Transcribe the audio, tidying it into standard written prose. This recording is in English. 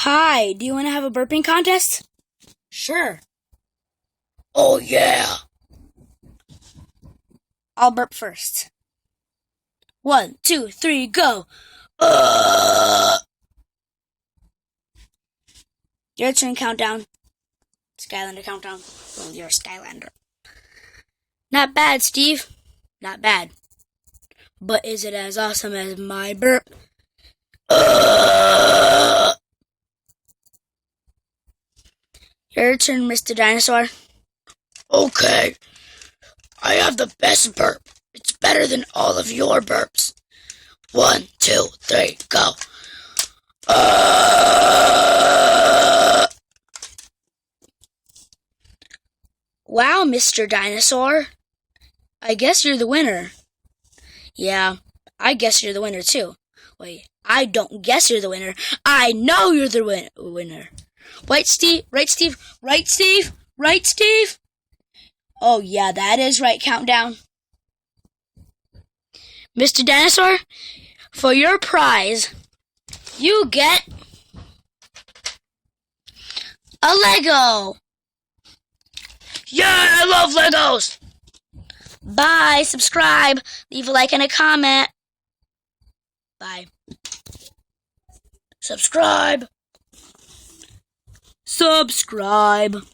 Hi, do you want to have a burping contest? Sure. Oh, yeah. I'll burp first. 1, 2, 3, go! Your turn, countdown. Skylander countdown. Well, you're a Skylander. Not bad, Steve. Not bad. But is it as awesome as my burp? Your turn, Mr. Dinosaur. Okay. I have the best burp. It's better than all of your burps. 1, 2, 3, go. Wow, Mr. Dinosaur. I guess you're the winner. Yeah, I guess you're the winner too. Wait, I don't guess you're the winner. I know you're the winner. Right, Steve? Right, Steve? Right, Steve? Right, Steve? Oh, yeah, that is right, countdown. Mr. Dinosaur, for your prize, you get a Lego. Yeah, I love Legos. Bye. Subscribe. Leave a like and a comment. Bye. Subscribe. Subscribe.